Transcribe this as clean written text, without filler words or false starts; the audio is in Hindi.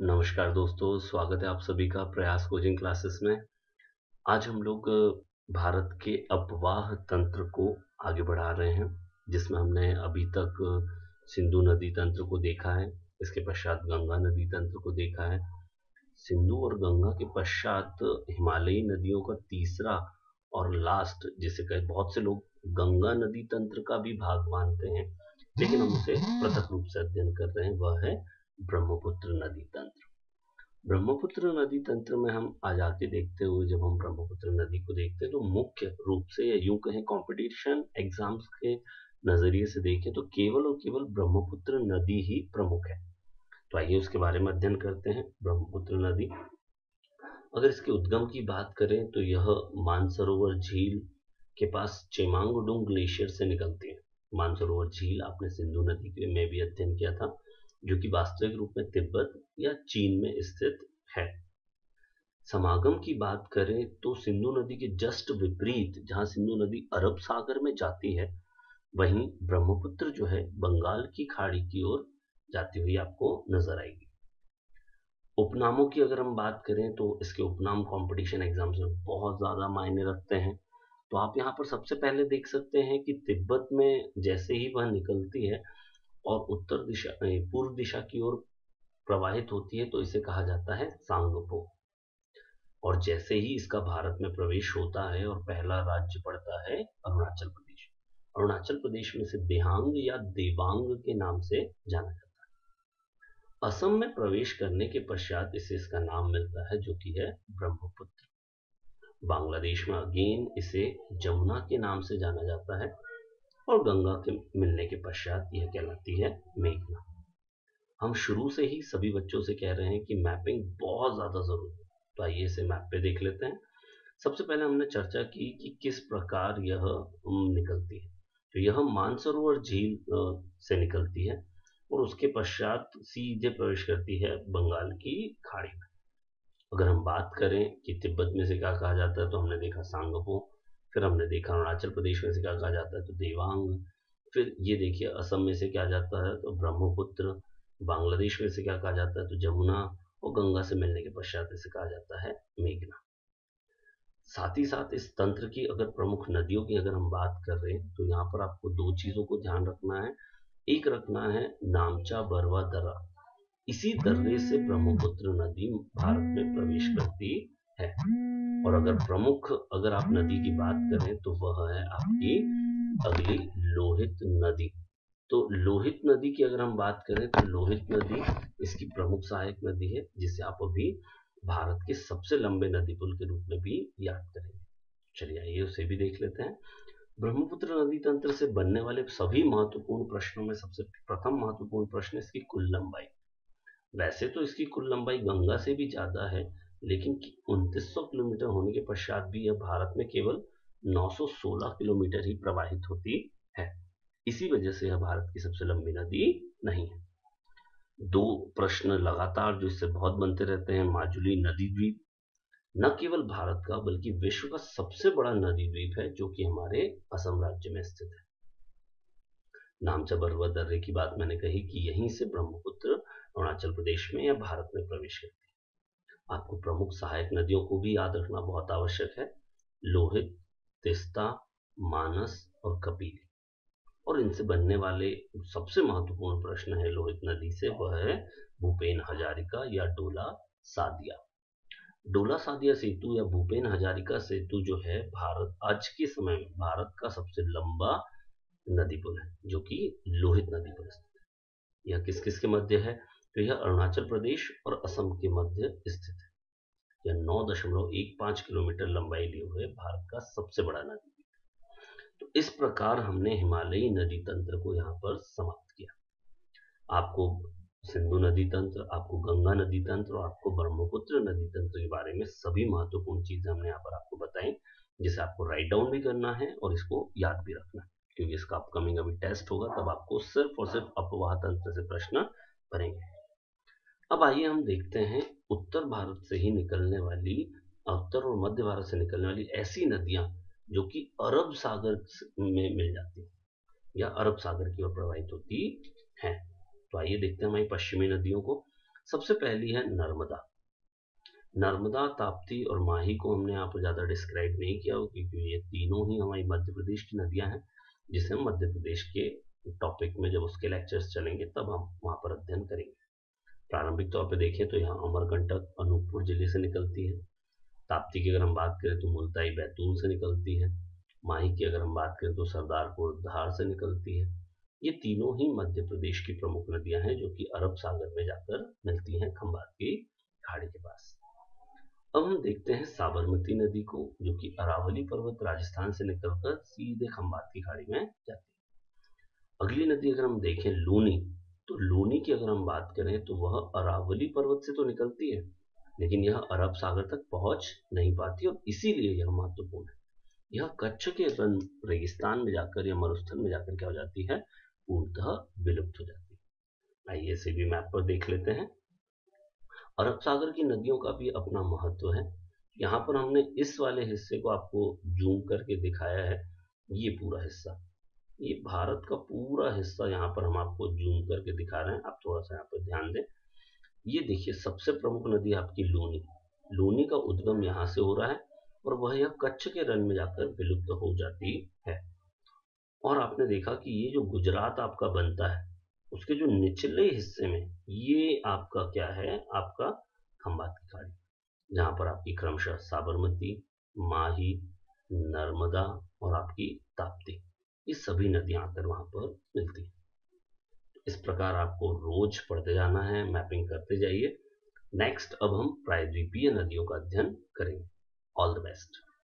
नमस्कार दोस्तों, स्वागत है आप सभी का प्रयास कोचिंग क्लासेस में। आज हम लोग भारत के अपवाह तंत्र को आगे बढ़ा रहे हैं, जिसमें हमने अभी तक सिंधु नदी तंत्र को देखा है। इसके पश्चात गंगा नदी तंत्र को देखा है। सिंधु और गंगा के पश्चात हिमालयी नदियों का तीसरा और लास्ट, जिसे कहे बहुत से लोग गंगा नदी तंत्र का भी भाग मानते हैं, लेकिन हम उसे पृथक रूप से अध्ययन कर रहे हैं, वह है ब्रह्मपुत्र नदी तंत्र। ब्रह्मपुत्र नदी तंत्र में हम आज आगे देखते हुए, जब हम ब्रह्मपुत्र नदी को देखते हैं तो मुख्य रूप से, या यूं कहें कंपटीशन एग्जाम्स के नजरिए से देखें तो केवल और केवल ब्रह्मपुत्र नदी ही प्रमुख है। तो आइए उसके बारे में अध्ययन करते हैं। ब्रह्मपुत्र नदी, अगर इसके उद्गम की बात करें तो यह मानसरोवर झील के पास चेमांगडुंग ग्लेशियर से निकलती है। मानसरोवर झील आपने सिंधु नदी के में भी अध्ययन किया था, जो कि वास्तविक रूप में तिब्बत या चीन में स्थित है। समागम की बात करें तो सिंधु नदी के जस्ट विपरीत, जहां सिंधु नदी अरब सागर में जाती है, वहीं ब्रह्मपुत्र जो है बंगाल की खाड़ी की ओर जाती हुई आपको नजर आएगी। उपनामों की अगर हम बात करें तो इसके उपनाम कंपटीशन एग्जाम्स में बहुत ज्यादा मायने रखते हैं। तो आप यहाँ पर सबसे पहले देख सकते हैं कि तिब्बत में जैसे ही वह निकलती है और उत्तर दिशा पूर्व दिशा की ओर प्रवाहित होती है तो इसे कहा जाता है सांगपो। और जैसे ही इसका भारत में प्रवेश होता है और पहला राज्य पड़ता है अरुणाचल प्रदेश। अरुणाचल प्रदेश में से देहांग या देवांग के नाम से जाना जाता है। असम में प्रवेश करने के पश्चात इसे इसका नाम मिलता है, जो कि है ब्रह्मपुत्र। बांग्लादेश में अगेन इसे जमुना के नाम से जाना जाता है, और गंगा के मिलने के पश्चात यह कहलाती है मेघना। हम शुरू से ही सभी बच्चों से कह रहे हैं कि मैपिंग बहुत ज्यादा जरूरी है। तो आइए इसे मैप पे देख लेते हैं। सबसे पहले हमने चर्चा की कि किस प्रकार यह निकलती है। तो यह मानसरोवर झील से निकलती है और उसके पश्चात सीधे प्रवेश करती है बंगाल की खाड़ी में। अगर हम बात करें कि तिब्बत में से क्या कहा जाता है, तो हमने देखा सांगपो। फिर हमने देखा अरुणाचल प्रदेश में से क्या कहा जाता है, तो देवांग। फिर ये देखिए असम में से क्या जाता है, तो ब्रह्मपुत्र। बांग्लादेश में से क्या कहा जाता है, तो जमुना। और गंगा से मिलने के पश्चात इसे कहा जाता है मेघना। साथ ही साथ इस तंत्र की अगर प्रमुख नदियों की अगर हम बात कर रहे हैं तो यहाँ पर आपको दो चीजों को ध्यान रखना है। एक रखना है नामचा बरवा दर्रा। इसी दर्रे से ब्रह्मपुत्र नदी भारत में प्रवेश करती है। और अगर आप नदी की बात करें तो वह है आपकी अगली लोहित नदी। तो लोहित नदी की अगर हम बात करें तो लोहित नदी इसकी प्रमुख सहायक नदी है, जिसे आप अभी भारत के सबसे लंबे नदी पुल के रूप में भी याद करेंगे। चलिए आइए उसे भी देख लेते हैं। ब्रह्मपुत्र नदी तंत्र से बनने वाले सभी महत्वपूर्ण प्रश्नों में सबसे प्रथम महत्वपूर्ण प्रश्न इसकी कुल लंबाई। वैसे तो इसकी कुल लंबाई गंगा से भी ज्यादा है, लेकिन 2900 किलोमीटर होने के पश्चात भी यह भारत में केवल 916 किलोमीटर ही प्रवाहित होती है। इसी वजह से यह भारत की सबसे लंबी नदी नहीं है। दो प्रश्न लगातार जो इससे बहुत बनते रहते हैं। माजुली नदी द्वीप न केवल भारत का बल्कि विश्व का सबसे बड़ा नदी द्वीप है, जो कि हमारे असम राज्य में स्थित है। नामचा बरवा दर्रे की बात मैंने कही कि यहीं से ब्रह्मपुत्र अरुणाचल प्रदेश में या भारत में प्रवेश करती है। आपको प्रमुख सहायक नदियों को भी याद रखना बहुत आवश्यक है। लोहित, तिस्ता, मानस और कपिली। और इनसे बनने वाले सबसे महत्वपूर्ण प्रश्न है लोहित नदी से, वह है भूपेन हजारिका या डोला सादिया। डोला सादिया सेतु या भूपेन हजारिका सेतु जो है भारत आज के समय में भारत का सबसे लंबा नदी पुल है, जो कि लोहित नदी पर स्थित है। यह किस किस के मध्य है, तो यह अरुणाचल प्रदेश और असम के मध्य स्थित है। यह 9.15 किलोमीटर लंबाई लिए हुए भारत का सबसे बड़ा नदी। तो इस प्रकार हमने हिमालयी नदी तंत्र को यहाँ पर समाप्त किया। आपको सिंधु नदी तंत्र, आपको गंगा नदी तंत्र और आपको ब्रह्मपुत्र नदी तंत्र के बारे में सभी महत्वपूर्ण चीजें हमने यहाँ पर आपको बताई, जिसे आपको राइट डाउन भी करना है और इसको याद भी रखना है, क्योंकि इसका अपकमिंग अभी टेस्ट होगा, तब आपको सिर्फ और सिर्फ अपवाह तंत्र से प्रश्न बनेंगे। अब आइए हम देखते हैं उत्तर भारत से ही निकलने वाली, उत्तर और मध्य भारत से निकलने वाली ऐसी नदियां जो कि अरब सागर में मिल जाती है या अरब सागर की ओर प्रवाहित होती है। तो आइए देखते हैं हमारी पश्चिमी नदियों को। सबसे पहली है नर्मदा। नर्मदा, ताप्ती और माही को हमने यहाँ पर ज़्यादा डिस्क्राइब नहीं किया क्योंकि ये तीनों ही हमारी मध्य प्रदेश की नदियाँ हैं, जिसे हम मध्य प्रदेश के टॉपिक में जब उसके लेक्चर्स चलेंगे तब हम वहाँ पर अध्ययन करेंगे। प्रारंभिक तौर पर देखें तो यहाँ अमरकंटक अनूपपुर जिले से निकलती है। ताप्ती की अगर हम बात करें तो मुल्ताई बैतूल से निकलती है। माही की अगर हम बात करें तो सरदारपुर धार से निकलती है। ये तीनों ही मध्य प्रदेश की प्रमुख नदियां हैं जो कि अरब सागर में जाकर मिलती हैं खंबात की खाड़ी के पास। अब हम देखते हैं साबरमती नदी को, जो कि अरावली पर्वत राजस्थान से निकलकर सीधे खंबात की खाड़ी में जाती है। अगली नदी अगर हम देखें लूनी, तो लूनी की अगर हम बात करें तो वह अरावली पर्वत से तो निकलती है, लेकिन यह अरब सागर तक पहुंच नहीं पाती और इसीलिए यह महत्वपूर्ण है। यह कच्छ के रण रेगिस्तान में जाकर या मरुस्थल में जाकर क्या हो जाती है, पूर्णतः विलुप्त हो जाती है। आइए इसे भी मैप पर देख लेते हैं। अरब सागर की नदियों का भी अपना महत्व है। यहाँ पर हमने इस वाले हिस्से को आपको जूम करके दिखाया है। ये पूरा हिस्सा, ये भारत का पूरा हिस्सा यहाँ पर हम आपको जूम करके दिखा रहे हैं। आप थोड़ा सा यहाँ पर ध्यान दें। ये देखिए सबसे प्रमुख नदी आपकी लूनी। लूनी का उद्गम यहाँ से हो रहा है और वह यह कच्छ के रण में जाकर विलुप्त हो जाती है। और आपने देखा कि ये जो गुजरात आपका बनता है, उसके जो निचले हिस्से में ये आपका क्या है, आपका खंबात की खाड़ी, जहाँ पर आपकी क्रमशः साबरमती, माही, नर्मदा और आपकी ताप्ती, ये सभी नदियां आकर वहां पर मिलती हैं। इस प्रकार आपको रोज पढ़ते जाना है, मैपिंग करते जाइए। नेक्स्ट अब हम प्रायद्वीपीय नदियों का अध्ययन करेंगे। All the best.